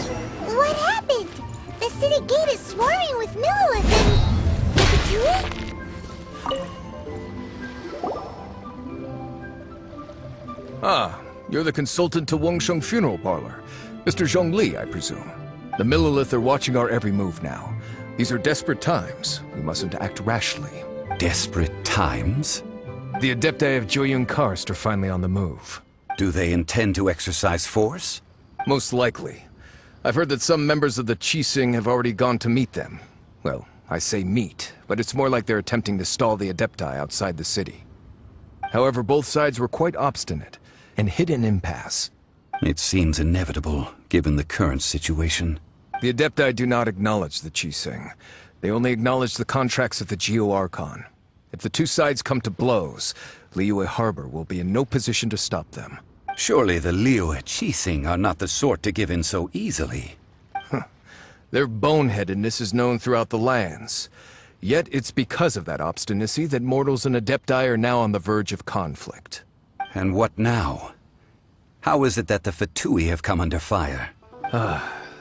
What happened? The city gate is swarming with Millilith and... Ratatouille? Ah, you're the consultant to Wangsheng Funeral Parlor. Mr. Zhongli, I presume. The Millilith are watching our every move now. These are desperate times. We mustn't act rashly. Desperate times? The Adepti of Joyun Karst are finally on the move. Do they intend to exercise force? Most likely. I've heard that some members of the Qixing have already gone to meet them. Well, I say meet, but it's more like they're attempting to stall the Adepti outside the city. However, both sides were quite obstinate and hit an impasse. It seems inevitable, given the current situation. The Adepti do not acknowledge the Qixing. They only acknowledge the contracts of the Geo-Archon. If the two sides come to blows, Liyue Harbor will be in no position to stop them. Surely the Liyue Qixing are not the sort to give in so easily. Their boneheadedness is known throughout the lands. Yet it's because of that obstinacy that mortals and Adepti are now on the verge of conflict. And what now? How is it that the Fatui have come under fire?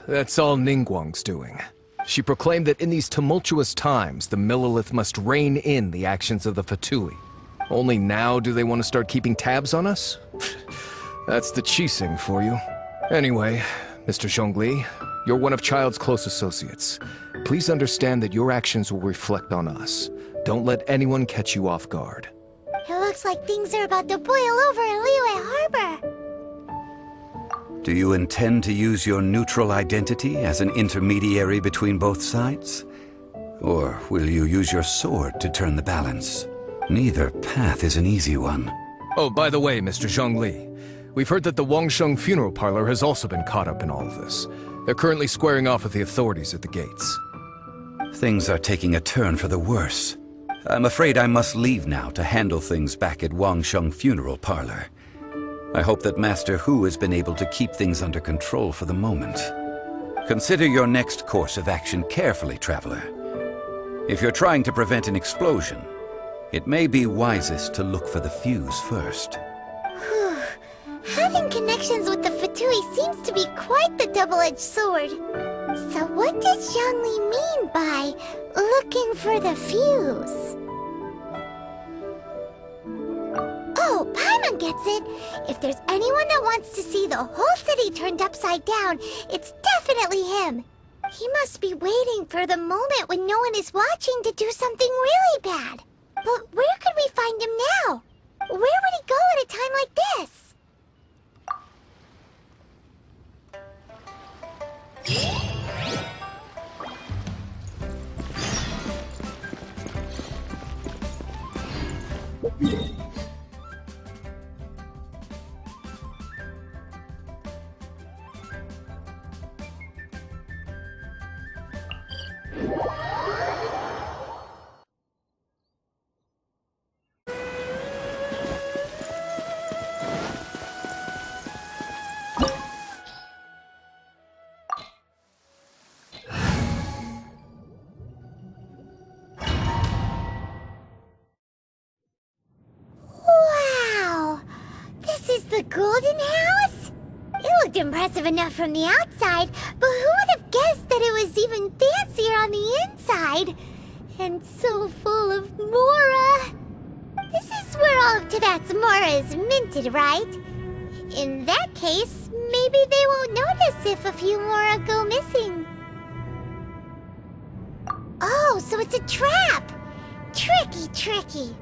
That's all Ningguang's doing. She proclaimed that in these tumultuous times, the Millilith must rein in the actions of the Fatui. Only now do they want to start keeping tabs on us? That's the Qixing for you. Anyway, Mr. Zhongli, you're one of Childe's close associates. Please understand that your actions will reflect on us. Don't let anyone catch you off guard. It looks like things are about to boil over in Liyue Harbor. Do you intend to use your neutral identity as an intermediary between both sides? Or will you use your sword to turn the balance? Neither path is an easy one. Oh, by the way, Mr. Zhongli, we've heard that the Wangsheng Funeral Parlor has also been caught up in all of this. They're currently squaring off with the authorities at the gates. Things are taking a turn for the worse. I'm afraid I must leave now to handle things back at Wangsheng Funeral Parlor. I hope that Master Hu has been able to keep things under control for the moment. Consider your next course of action carefully, Traveler. If you're trying to prevent an explosion, it may be wisest to look for the fuse first. Having connections with the Fatui seems to be quite the double-edged sword. So what does Zhongli mean by looking for the fuse? Oh, Paimon gets it. If there's anyone that wants to see the whole city turned upside down, it's definitely him. He must be waiting for the moment when no one is watching to do something really bad. But where could we find him now? Where would he go at a time like this? The Golden House? It looked impressive enough from the outside, but who would have guessed that it was even fancier on the inside? And so full of Mora. This is where all of Tibet's Mora is minted, right? In that case, maybe they won't notice if a few Mora go missing. Oh, so it's a trap! Tricky, tricky.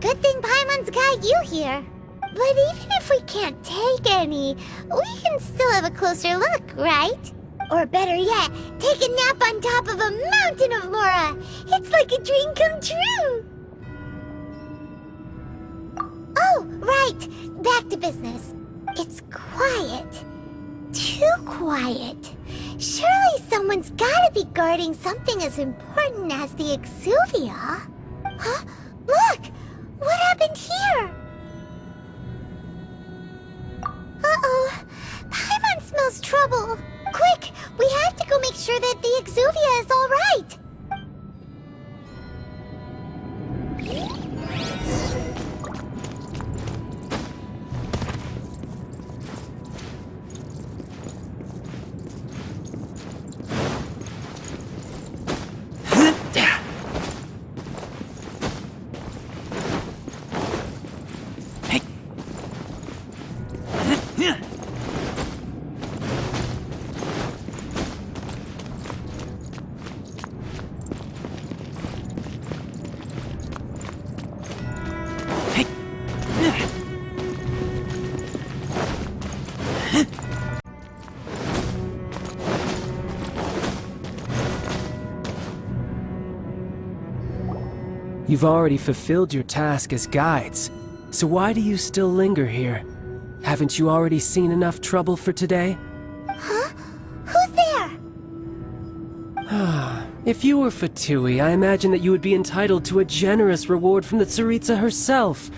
Good thing Paimon's got you here. But even if we can't take any, we can still have a closer look, right? Or better yet, take a nap on top of a mountain of Mora. It's like a dream come true. Oh, right. Back to business. It's quiet. Too quiet. Surely someone's gotta be guarding something as important as the Exuvia. Huh? Look! What happened here? Uh-oh. Paimon smells trouble. Quick! We have to go make sure that the Exuvia is all right. You've already fulfilled your task as guides, so why do you still linger here? Haven't you already seen enough trouble for today? Huh? Who's there? If you were Fatui, I imagine that you would be entitled to a generous reward from the Tsaritsa herself.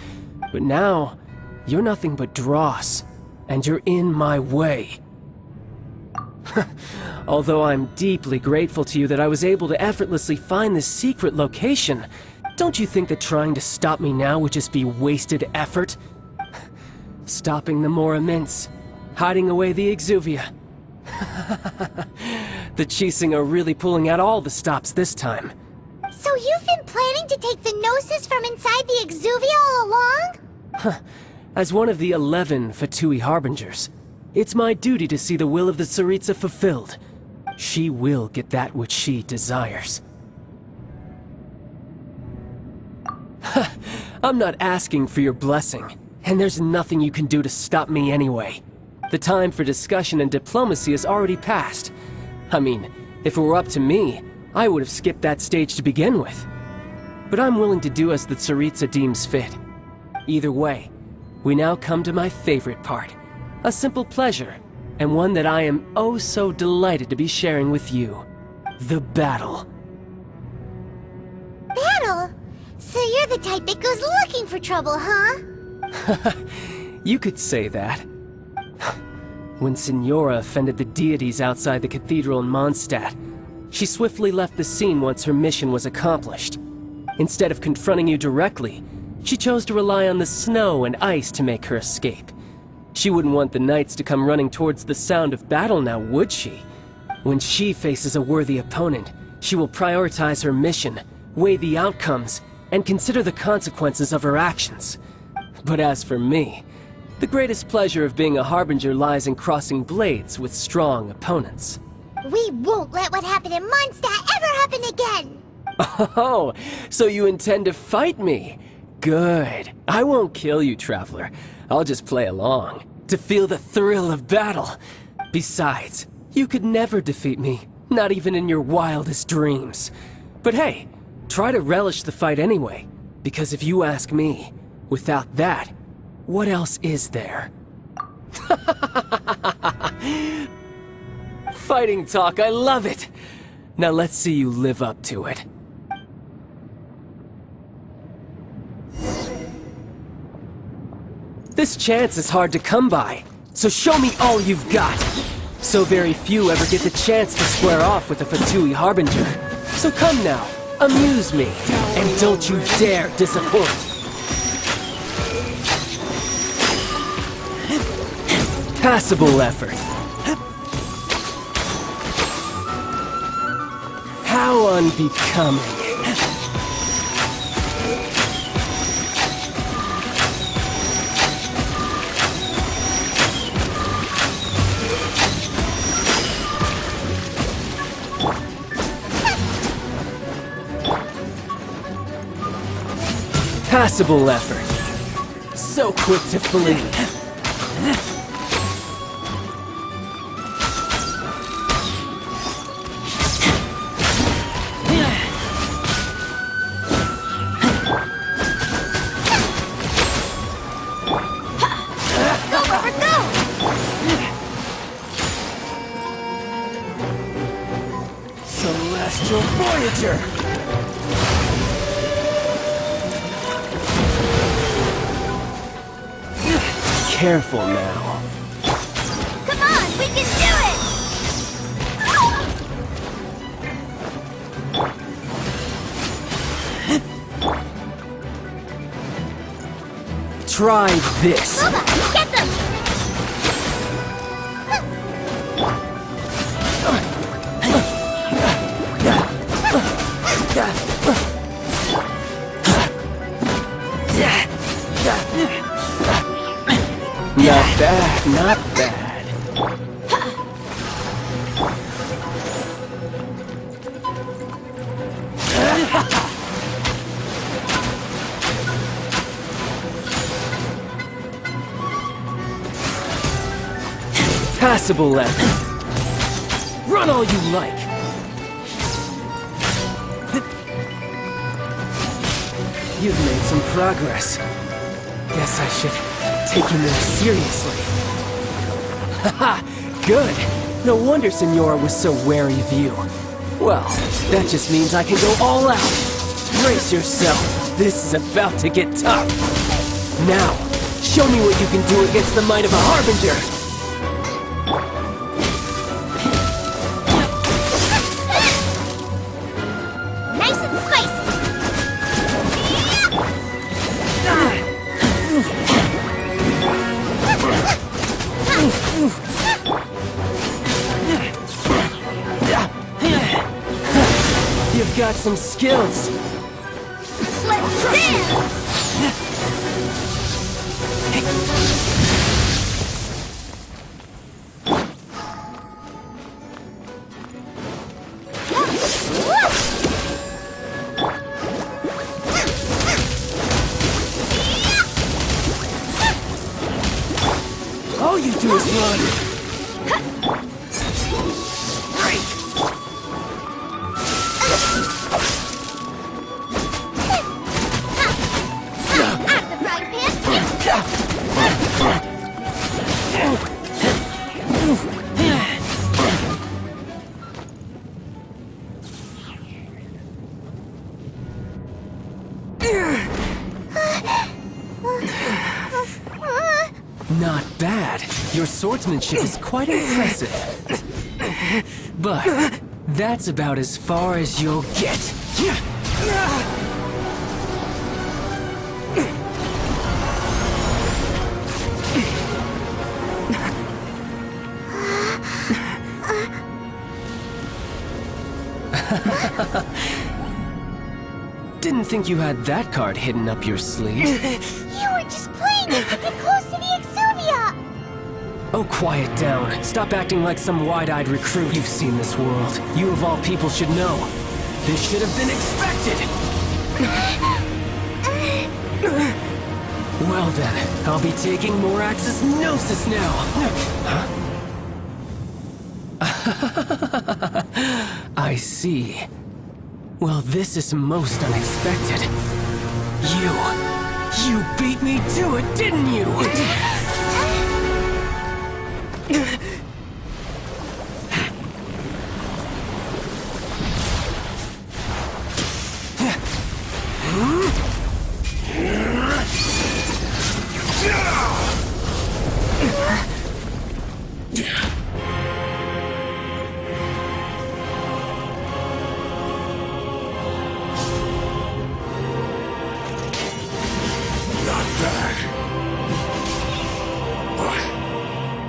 But now, you're nothing but dross, and you're in my way. Although I'm deeply grateful to you that I was able to effortlessly find this secret location, don't you think that trying to stop me now would just be wasted effort? Stopping the Mora Mints, hiding away the Exuvia. The Chising are really pulling out all the stops this time. So you've been planning to take the Gnosis from inside the Exuvia all along? As one of the 11 Fatui Harbingers, it's my duty to see the will of the Tsaritsa fulfilled. She will get that which she desires. I'm not asking for your blessing, and there's nothing you can do to stop me anyway. The time for discussion and diplomacy has already passed. I mean, if it were up to me, I would have skipped that stage to begin with. But I'm willing to do as the Tsaritsa deems fit. Either way, we now come to my favorite part. A simple pleasure, and one that I am oh so delighted to be sharing with you. The battle. Battle? So you're the type that goes looking for trouble, huh? You could say that. When Signora offended the deities outside the cathedral in Mondstadt, she swiftly left the scene once her mission was accomplished. Instead of confronting you directly, she chose to rely on the snow and ice to make her escape. She wouldn't want the knights to come running towards the sound of battle now, would she? When she faces a worthy opponent, she will prioritize her mission, weigh the outcomes, and consider the consequences of her actions. But as for me, the greatest pleasure of being a Harbinger lies in crossing blades with strong opponents. We won't let what happened in Mondstadt ever happen again! Oh, so you intend to fight me? Good. I won't kill you, Traveler. I'll just play along, to feel the thrill of battle. Besides, you could never defeat me, not even in your wildest dreams. But hey, try to relish the fight anyway, because if you ask me, without that, what else is there? Fighting talk, I love it! Now let's see you live up to it. This chance is hard to come by, so show me all you've got. So very few ever get the chance to square off with a Fatui Harbinger. So come now, amuse me, and don't you dare disappoint. Passable effort. How unbecoming. Passable effort. So quick to flee. Celestial Voyager! Careful now. Come on, we can do it! Try this. Nova, get them! Not bad, not bad. Passable effort. Run all you like. You've made some progress. Guess I should take you more seriously. Haha, good. No wonder Signora was so wary of you. Well, that just means I can go all out. Brace yourself. This is about to get tough. Now, show me what you can do against the might of a Harbinger. Nice and spicy. You've got some skills. Let's dance! All you do is run. Not bad. Your swordsmanship is quite impressive. But that's about as far as you'll get. Didn't think you had that card hidden up your sleeve. You were just playing us to get close to the Exuvia! Oh, quiet down. Stop acting like some wide-eyed recruit. You've seen this world. You of all people should know. This should have been expected! Well then, I'll be taking Morax's Gnosis now! Huh? I see. Well, this is most unexpected. You beat me to it, didn't you?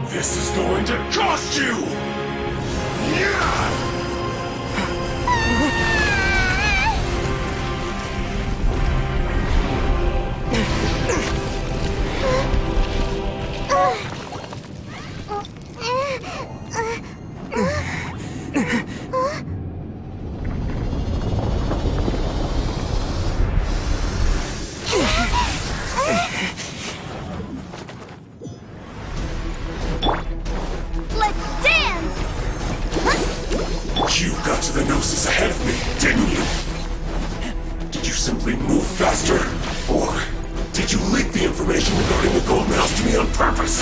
This is going to cost you! Yeah! Let's dance! You got to the Gnosis ahead of me, didn't you? Did you simply move faster? Or did you leak the information regarding the Gold Mouse to me on purpose?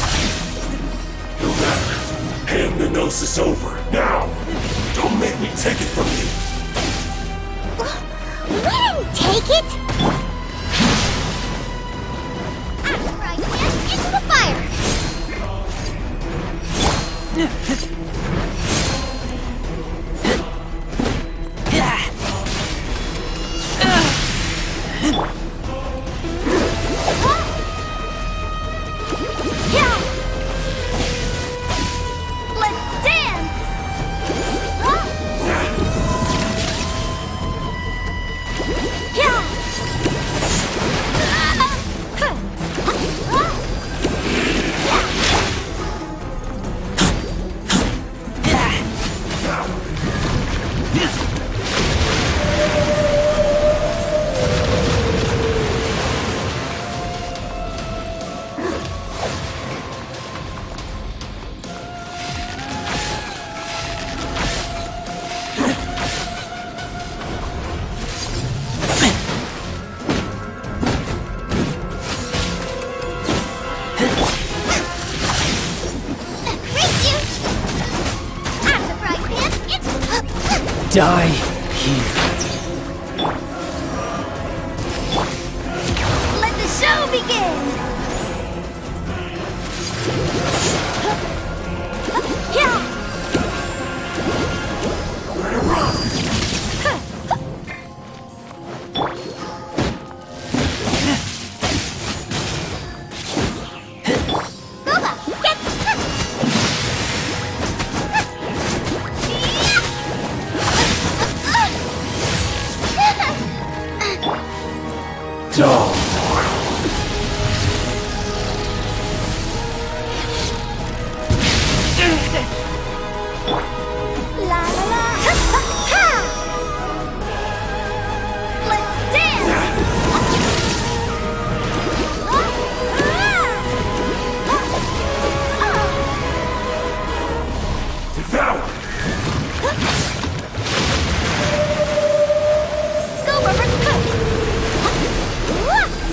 No matter. Hand the Gnosis over, now! Don't make me take it from you! We didn't take it! Right, yes, into the fire! Let's dance! Die here. Let the show begin! Yeah! Dull. La la la! Ha! Let's dance! Devour. Go, Rubber!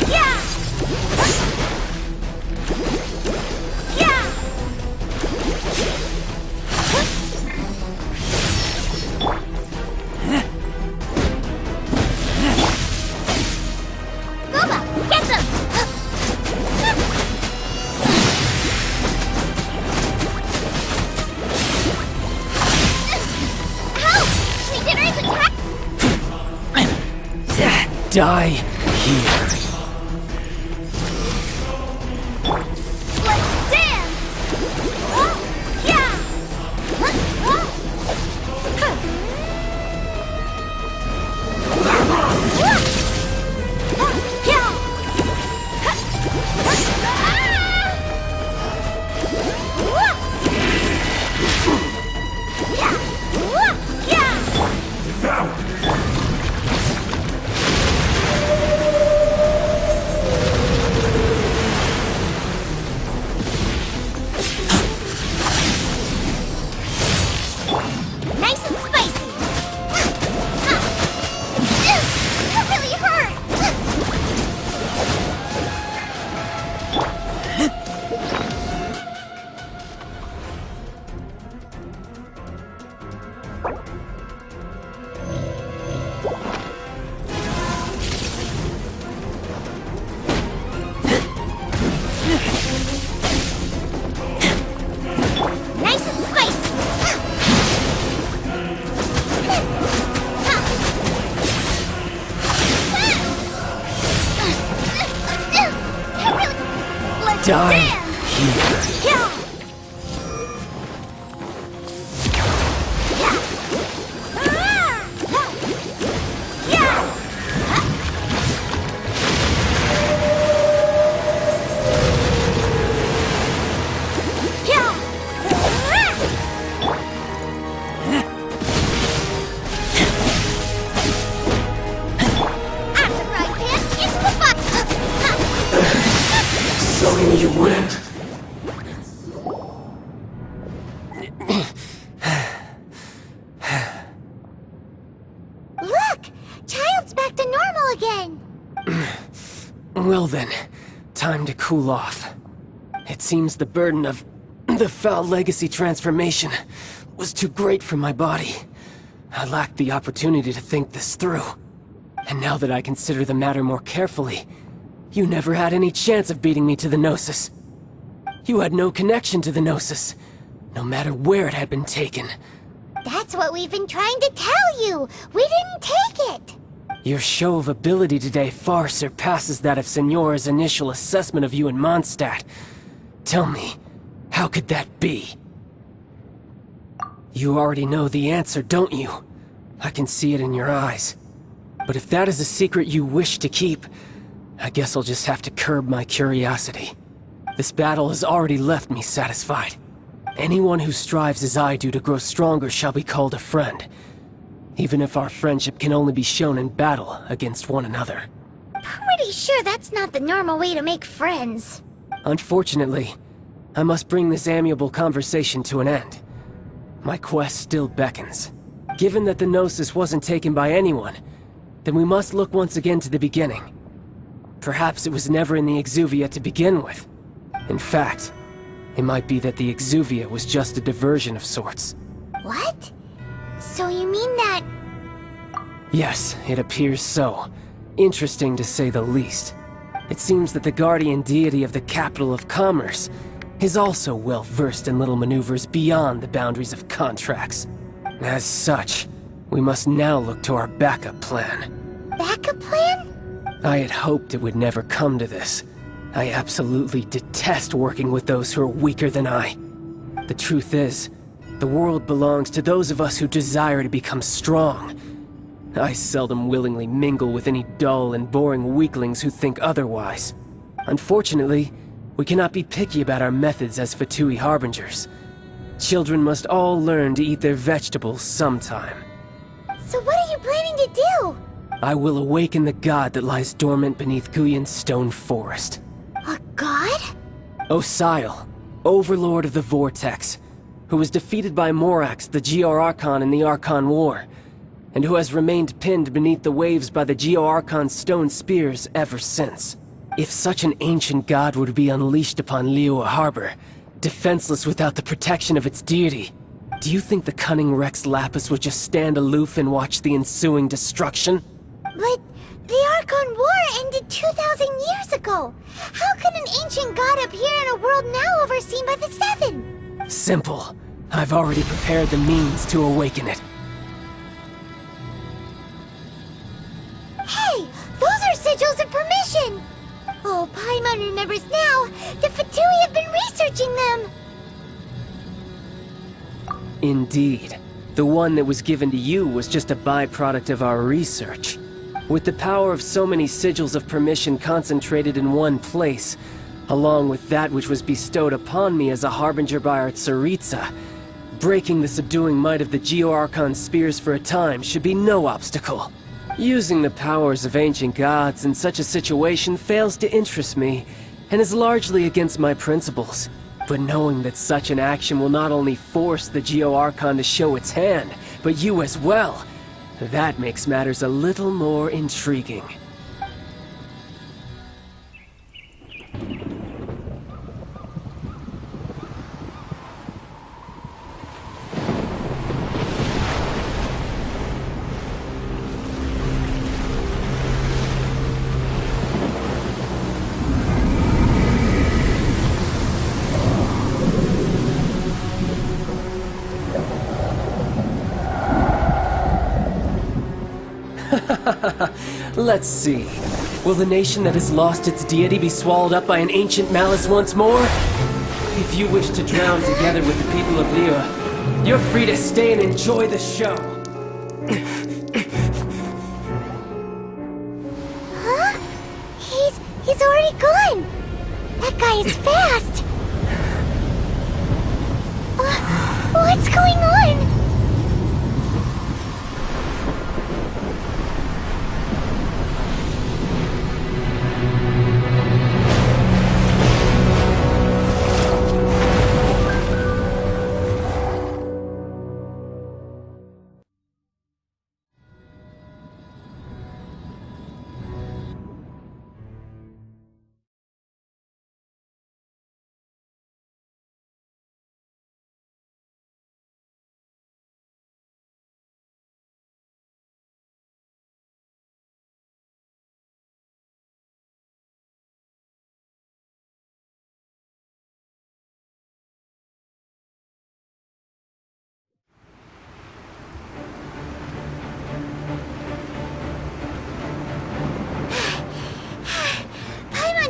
Yeah! Yeah! Booba, get them! Help! Legionnaires attack! Die here. Let's dance! Yeah! Devour. Nice and spicy! That really hurt! Nice and spicy! Let's Die dance! here. Yeah! Yeah! Yeah! After fried pan, into the butt! Suddenly you went. Look! Childe's back to normal again! Well then, time to cool off. It seems the burden of the foul legacy transformation was too great for my body. I lacked the opportunity to think this through. And now that I consider the matter more carefully, you never had any chance of beating me to the Gnosis. You had no connection to the Gnosis, no matter where it had been taken. That's what we've been trying to tell you! We didn't take it! Your show of ability today far surpasses that of Signora's initial assessment of you in Mondstadt. Tell me, how could that be? You already know the answer, don't you? I can see it in your eyes. But if that is a secret you wish to keep, I guess I'll just have to curb my curiosity. This battle has already left me satisfied. Anyone who strives as I do to grow stronger shall be called a friend, even if our friendship can only be shown in battle against one another. Pretty sure that's not the normal way to make friends. Unfortunately, I must bring this amiable conversation to an end. My quest still beckons. Given that the Gnosis wasn't taken by anyone, then we must look once again to the beginning. Perhaps it was never in the Exuvia to begin with. In fact, it might be that the Exuvia was just a diversion of sorts. What? So you mean that Yes, it appears so. Interesting to say the least. It seems that the guardian deity of the capital of commerce is also well versed in little maneuvers beyond the boundaries of contracts. As such, we must now look to our backup plan. Backup plan? I had hoped it would never come to this. I absolutely detest working with those who are weaker than I. The truth is, the world belongs to those of us who desire to become strong. I seldom willingly mingle with any dull and boring weaklings who think otherwise. Unfortunately, we cannot be picky about our methods as Fatui Harbingers. Children must all learn to eat their vegetables sometime. So what are you planning to do? I will awaken the god that lies dormant beneath Guyon's stone forest. A god? Osile, Overlord of the Vortex, who was defeated by Morax, the Geo-Archon in the Archon War, and who has remained pinned beneath the waves by the Geo-Archon's stone spears ever since. If such an ancient god were to be unleashed upon Liyue Harbor, defenseless without the protection of its deity, do you think the cunning Rex Lapis would just stand aloof and watch the ensuing destruction? But the Archon War ended 2,000 years ago. How can an ancient god appear in a world now overseen by the Seven? Simple. I've already prepared the means to awaken it. Hey! Those are sigils of permission! Oh, Paimon remembers now! The Fatui have been researching them! Indeed. The one that was given to you was just a byproduct of our research. With the power of so many sigils of permission concentrated in one place, along with that which was bestowed upon me as a harbinger by our Tsaritsa, breaking the subduing might of the Geo-Archon spears for a time should be no obstacle. Using the powers of ancient gods in such a situation fails to interest me, and is largely against my principles. But knowing that such an action will not only force the Geo-Archon to show its hand, but you as well, that makes matters a little more intriguing. Let's see. Will the nation that has lost its deity be swallowed up by an ancient malice once more? If you wish to drown together with the people of Liyue, you're free to stay and enjoy the show. Huh? He's already gone! That guy is fast! What's going on?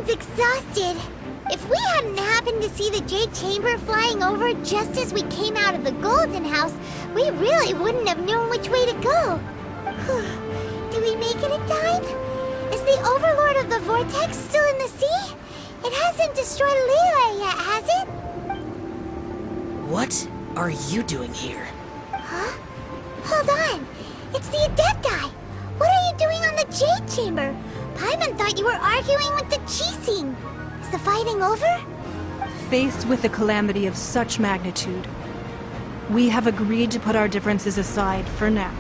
Exhausted. If we hadn't happened to see the Jade Chamber flying over just as we came out of the Golden House, we really wouldn't have known which way to go. Did we make it in time? Is the Overlord of the Vortex still in the sea? It hasn't destroyed Liyue yet, has it? What are you doing here? Huh? Hold on. It's the Adepti. What are you doing on the Jade Chamber? Paimon thought you were arguing with the Chising. Is the fighting over? Faced with a calamity of such magnitude, we have agreed to put our differences aside for now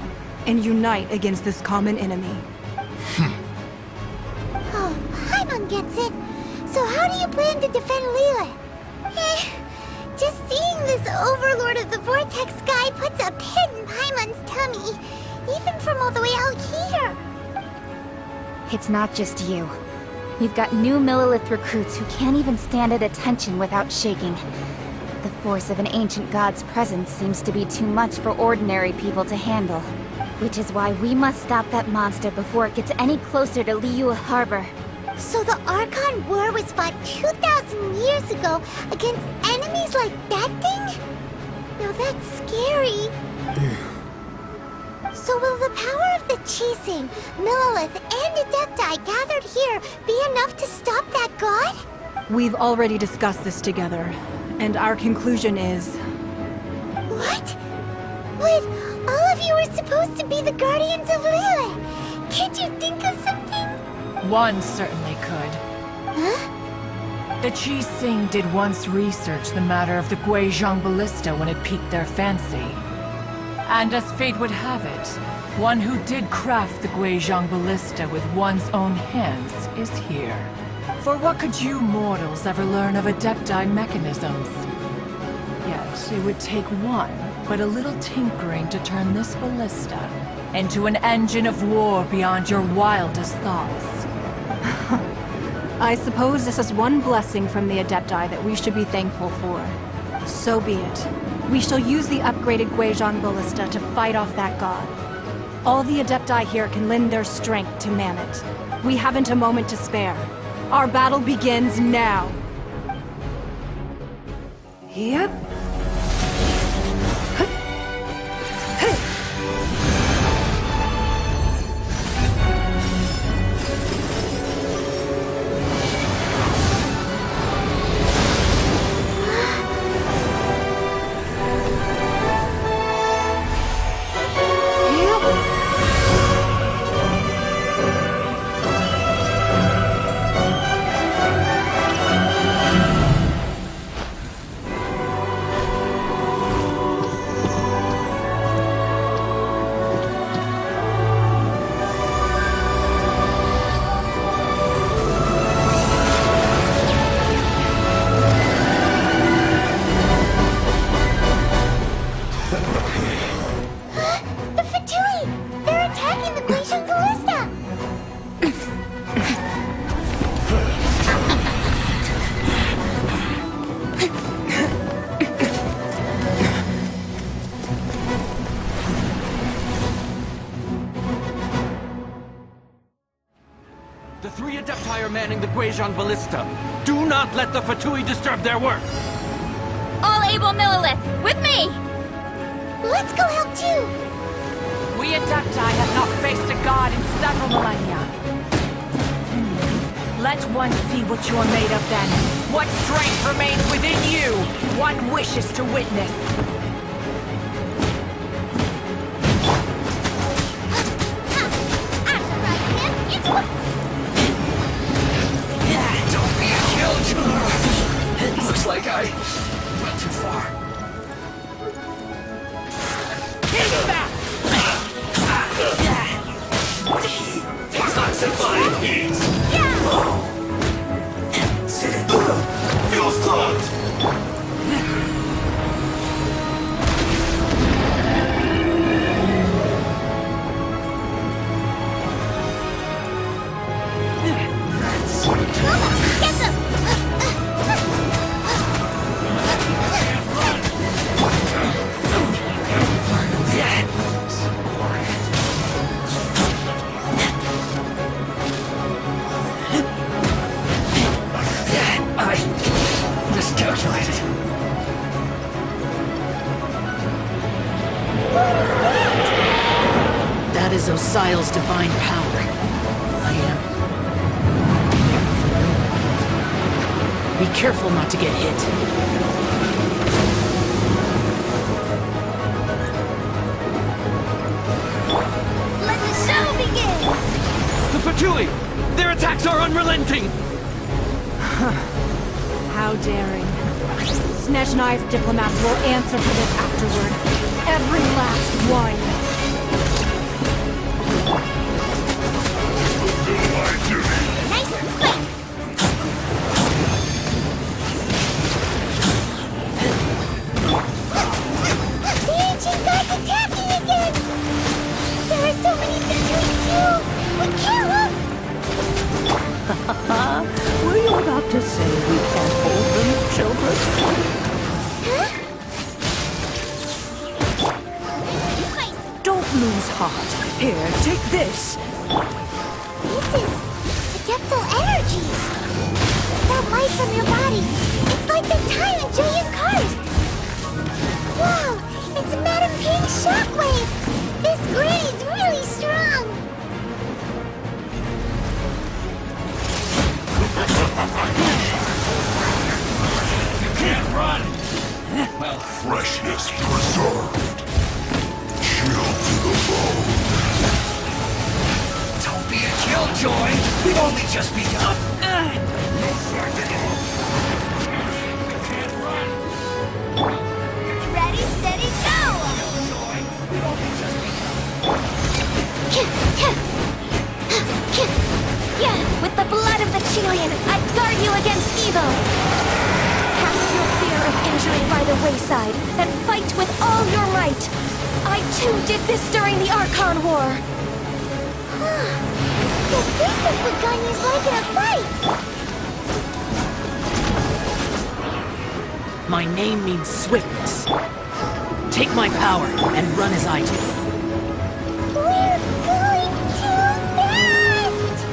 and unite against this common enemy. Oh, Paimon gets it. So how do you plan to defend Liyue? Just seeing this Overlord of the Vortex guy puts a pit in Paimon's tummy. even from all the way out here. It's not just you. We've got new Millilith recruits who can't even stand at attention without shaking. The force of an ancient god's presence seems to be too much for ordinary people to handle. Which is why we must stop that monster before it gets any closer to Liyue Harbor. So the Archon War was fought 2,000 years ago against enemies like that thing? Now that's scary. So will the power of the Chising, Millilith, and Adepti gathered here be enough to stop that god? We've already discussed this together, and our conclusion is... What? But all of you were supposed to be the guardians of Liyue. Can't you think of something? One certainly could. Huh? The Chising did once research the matter of the Guizhong Ballista when it piqued their fancy. And as fate would have it, one who did craft the Guizhong Ballista with one's own hands is here. For what could you mortals ever learn of Adepti mechanisms? Yet it would take one, but a little tinkering to turn this ballista into an engine of war beyond your wildest thoughts. I suppose this is one blessing from the Adepti that we should be thankful for. So be it. We shall use the upgraded Guizhong Ballista to fight off that god. All the Adepti here can lend their strength to man it. We haven't a moment to spare. Our battle begins now. Yep. The three Adepti are manning the Guizhong Ballista. Do not let the Fatui disturb their work! All able Millilith, with me! Let's go help too! We Adepti have not faced a god in several millennia. Let one see what you are made of then. What strength remains within you. One wishes to witness. Don't be a killjoy! Looks like I went too far. Toxifying heat! Fuel's clogged! Get them! I miscalculated. That is Osial's divine power. I am... Be careful not to get hit. Let the show begin! The Fatui! Their attacks are unrelenting! How daring. Snezhnai's diplomats will answer for this afterward. Every last one. Nice and quick! The ancient god's attacking again! They're lose heart. Here, take this. This is adeptal energy. Without light from your body, it's like the time in Giant Cursed. Whoa, it's Madam Ping's shockwave. This grade's really strong. You can't run! Well, freshness preserved. Chill to the bone. Don't be a killjoy! We've only just begun! You can't run! Ready, steady, go! Killjoy! We've only just begun! With the blood of the Chilian, I guard you against evil! Cast your fear of injury by the wayside, and fight with all your might! I too did this during the Archon War! The beast has begun his like in a fight! My name means swiftness. Take my power and run as I do. We're going too fast!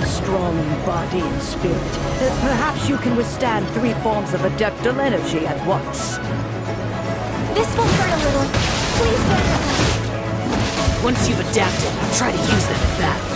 Strong in body and spirit. Perhaps you can withstand 3 forms of adeptal energy at once. This will hurt a little. Please bear with us. Once you've adapted, try to use them in battle.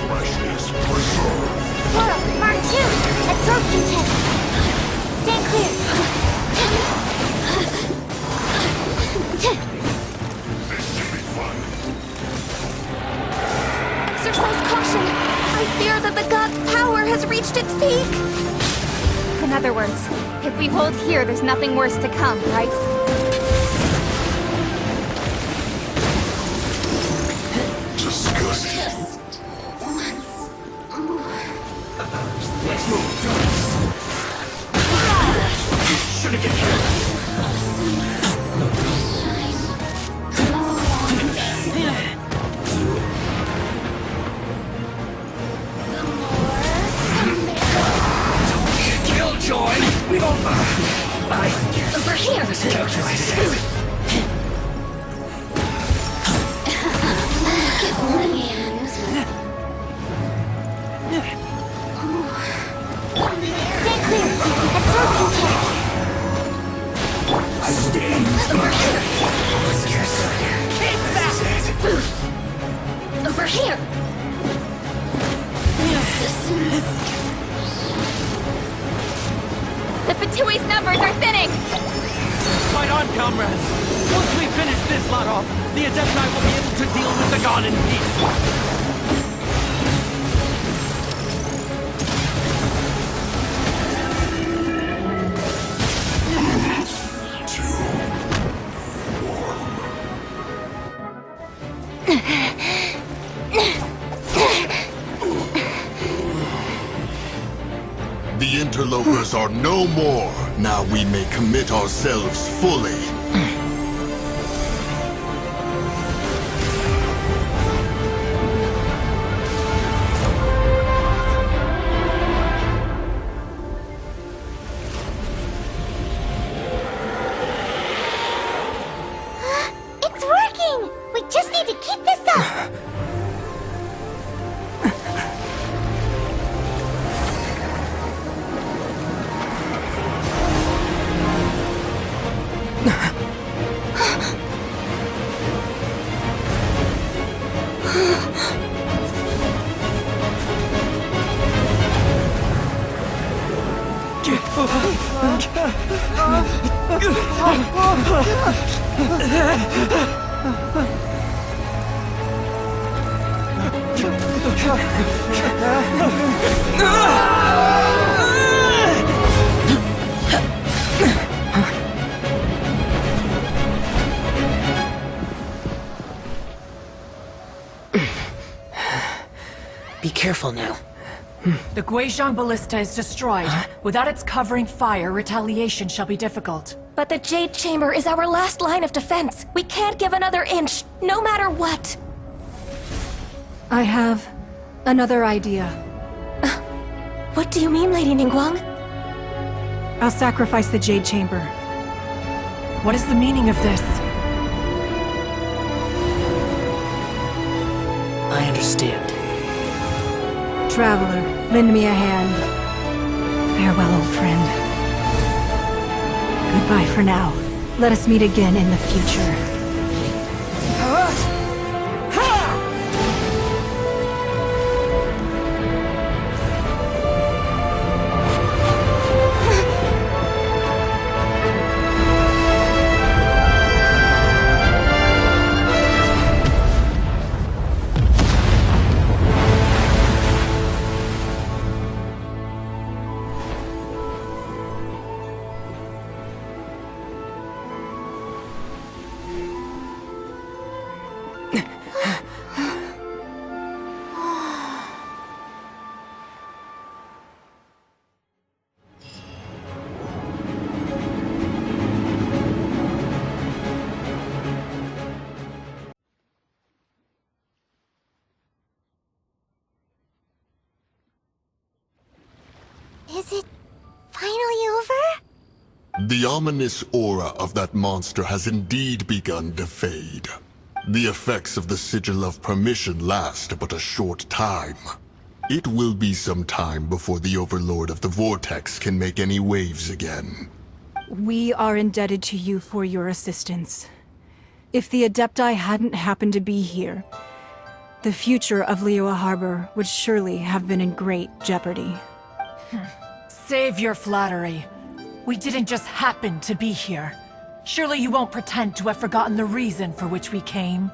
Freshness preserved. Squirrel, Mark 2, absorption test. Stand clear. This should be fun. Exercise caution. I fear that the god's power has reached its peak. In other words, if we hold here, there's nothing worse to come, right? Disgusting. Let's move! Should've get here! Don't be a killjoy! We don't... Over here. This calculated. Stand clear. Absorption test. I stand. Over here. Keep back! Over here. The Fatui's numbers are thinning! Fight on, comrades! Once we finish this lot off, the Adepti will be able to deal with the god in peace! The interlopers are no more. Now we may commit ourselves fully. It's working! We just need to keep this up! Be careful now. The Guizhong Ballista is destroyed. Without its covering fire, retaliation shall be difficult. But the Jade Chamber is our last line of defense. We can't give another inch, no matter what. I have another idea. What do you mean, Lady Ningguang? I'll sacrifice the Jade Chamber. What is the meaning of this? I understand. Traveler, lend me a hand. Farewell, old friend. Goodbye for now. Let us meet again in the future. Is it finally over? The ominous aura of that monster has indeed begun to fade. The effects of the Sigil of Permission last but a short time. It will be some time before the Overlord of the Vortex can make any waves again. We are indebted to you for your assistance. If the Adepti hadn't happened to be here, the future of Liyue Harbor would surely have been in great jeopardy. Save your flattery. We didn't just happen to be here. Surely you won't pretend to have forgotten the reason for which we came.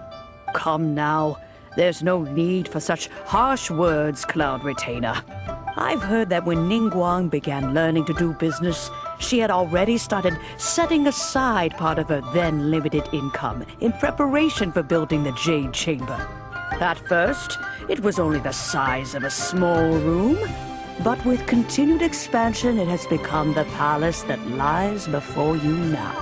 Come now. There's no need for such harsh words, Cloud Retainer. I've heard that when Ningguang began learning to do business, she had already started setting aside part of her then limited income in preparation for building the Jade Chamber. At first, it was only the size of a small room, but with continued expansion, it has become the palace that lies before you now.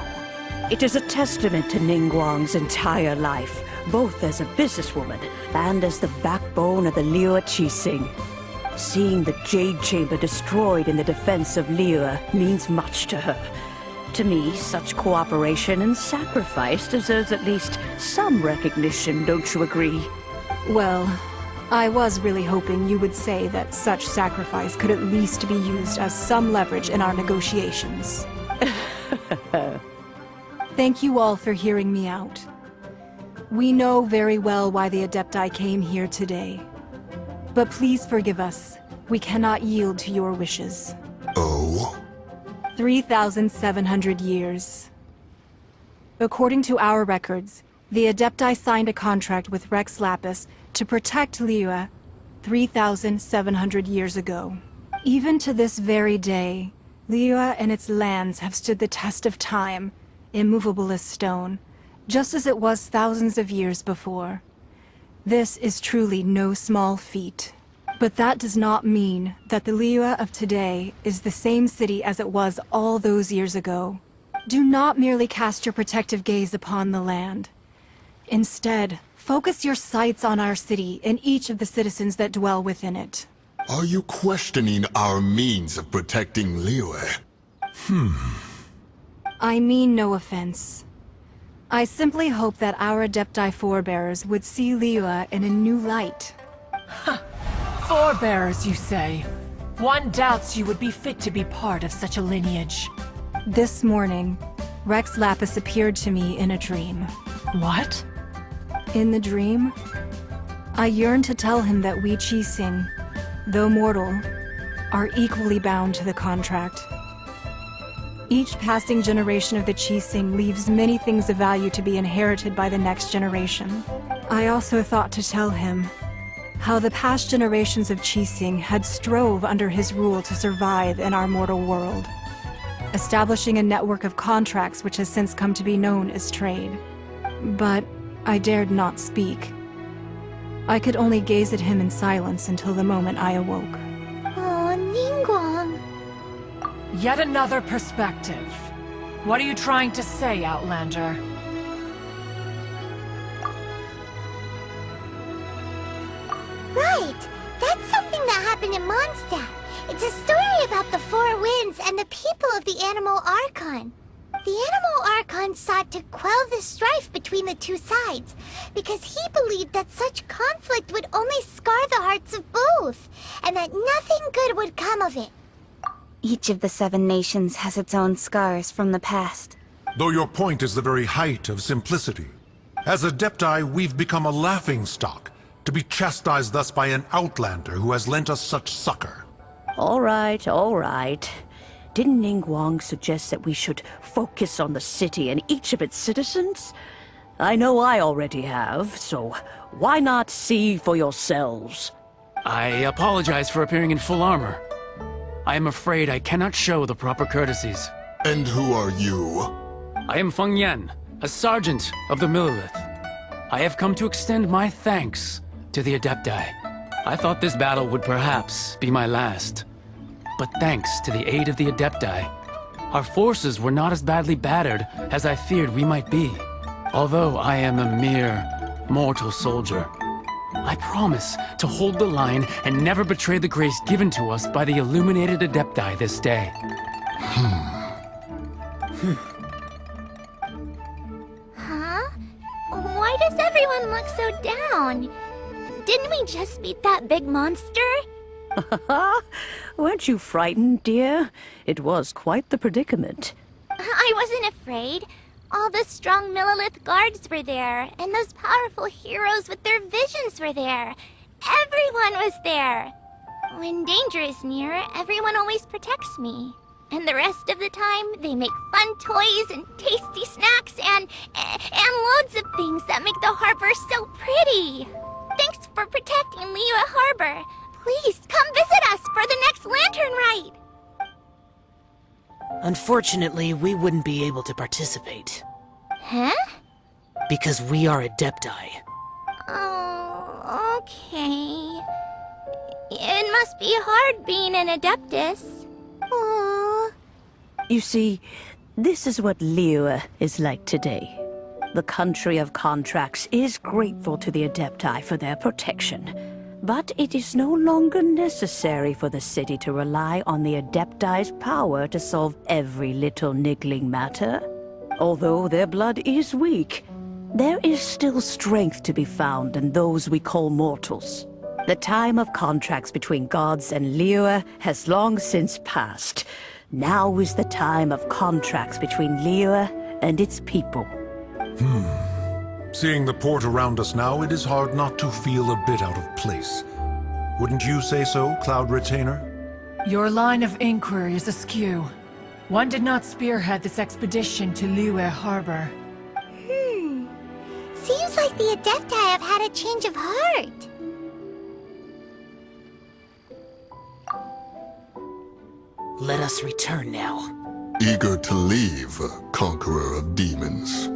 It is a testament to Ningguang's entire life, both as a businesswoman and as the backbone of the Liyue Qixing. Seeing the Jade Chamber destroyed in the defense of Liyue means much to her. To me, such cooperation and sacrifice deserves at least some recognition, don't you agree? Well, I was really hoping you would say that such sacrifice could at least be used as some leverage in our negotiations. Thank you all for hearing me out. We know very well why the Adepti came here today. But please forgive us. We cannot yield to your wishes. Oh? 3,700 years. According to our records, the Adepti signed a contract with Rex Lapis to protect Liyue 3,700 years ago. Even to this very day, Liyue and its lands have stood the test of time, immovable as stone, just as it was thousands of years before. This is truly no small feat. But that does not mean that the Liyue of today is the same city as it was all those years ago. Do not merely cast your protective gaze upon the land. Instead, focus your sights on our city and each of the citizens that dwell within it. Are you questioning our means of protecting Liyue? I mean no offense. I simply hope that our Adepti forebears would see Liyue in a new light. Forebears, you say? One doubts you would be fit to be part of such a lineage. This morning, Rex Lapis appeared to me in a dream. What? In the dream, I yearned to tell him that we Qixing, though mortal, are equally bound to the contract. Each passing generation of the Qixing leaves many things of value to be inherited by the next generation. I also thought to tell him how the past generations of Qixing had strove under his rule to survive in our mortal world, establishing a network of contracts which has since come to be known as trade. But I dared not speak. I could only gaze at him in silence until the moment I awoke. Oh, Ningguang. Yet another perspective. What are you trying to say, Outlander? Right! That's something that happened in Mondstadt. It's a story about the Four Winds and the people of the Animal Archon. The Animal Archon sought to quell the strife between the two sides, because he believed that such conflict would only scar the hearts of both, and that nothing good would come of it. Each of the 7 nations has its own scars from the past. Though your point is the very height of simplicity. As Adepti, we've become a laughingstock, to be chastised thus by an outlander who has lent us such succor. All right, all right. Didn't Ningguang suggest that we should focus on the city and each of its citizens? I know I already have, so why not see for yourselves? I apologize for appearing in full armor. I am afraid I cannot show the proper courtesies. And who are you? I am Feng Yan, a sergeant of the Millelith. I have come to extend my thanks to the Adepti. I thought this battle would perhaps be my last. But thanks to the aid of the Adepti, our forces were not as badly battered as I feared we might be. Although I am a mere mortal soldier, I promise to hold the line and never betray the grace given to us by the illuminated Adepti this day. Huh? Why does everyone look so down? Didn't we just beat that big monster? Weren't you frightened, dear? It was quite the predicament. I wasn't afraid. All the strong Millelith guards were there, and those powerful heroes with their visions were there. Everyone was there. When danger is near, everyone always protects me. And the rest of the time, they make fun toys and tasty snacks and loads of things that make the harbor so pretty. Thanks for protecting Liyue Harbor. Please come visit us for the next lantern rite. Unfortunately, we wouldn't be able to participate. Huh? Because we are Adepti. Oh, okay. It must be hard being an Adeptus. Aww. You see, this is what Liyue is like today. The country of contracts is grateful to the Adepti for their protection. But it is no longer necessary for the city to rely on the Adepti's power to solve every little niggling matter. Although their blood is weak, there is still strength to be found in those we call mortals. The time of contracts between gods and Liyue has long since passed. Now is the time of contracts between Liyue and its people. Seeing the port around us now, it is hard not to feel a bit out of place. Wouldn't you say so, Cloud Retainer? Your line of inquiry is askew. One did not spearhead this expedition to Liyue Harbor. Seems like the Adepti have had a change of heart. Let us return now. Eager to leave, Conqueror of Demons.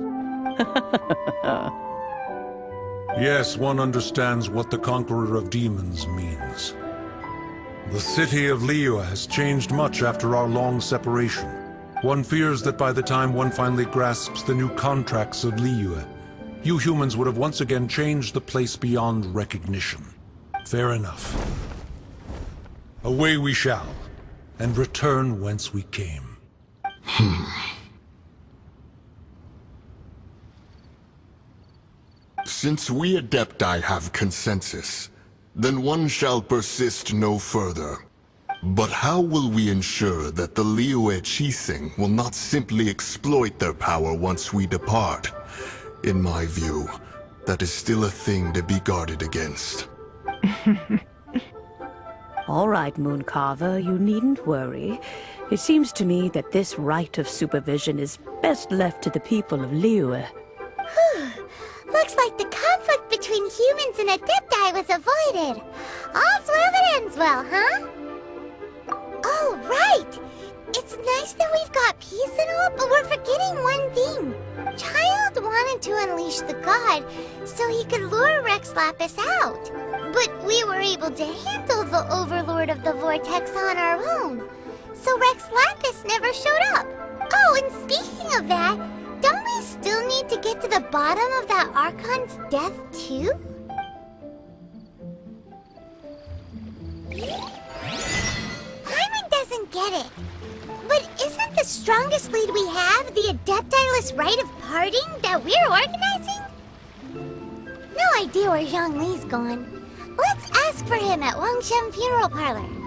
Yes, one understands what the Conqueror of Demons means. The city of Liyue has changed much after our long separation. One fears that by the time one finally grasps the new contracts of Liyue, you humans would have once again changed the place beyond recognition. Fair enough. Away we shall, and return whence we came. Since we Adepti have consensus, then one shall persist no further. But how will we ensure that the Liyue Qixing will not simply exploit their power once we depart? In my view, that is still a thing to be guarded against. All right, Mooncarver, you needn't worry. It seems to me that this right of supervision is best left to the people of Liyue. Looks like the conflict between humans and Adepti was avoided. All's well that ends well, huh? Oh, right! It's nice that we've got peace and all, but we're forgetting one thing. Childe wanted to unleash the god so he could lure Rex Lapis out. But we were able to handle the Overlord of the Vortex on our own. So Rex Lapis never showed up. Oh, and speaking of that, don't we still need to get to the bottom of that Archon's death, too? Paimon doesn't get it. But isn't the strongest lead we have the Adepti-less rite of parting that we're organizing? No idea where Zhongli's gone. Let's ask for him at Wangshan Funeral Parlor.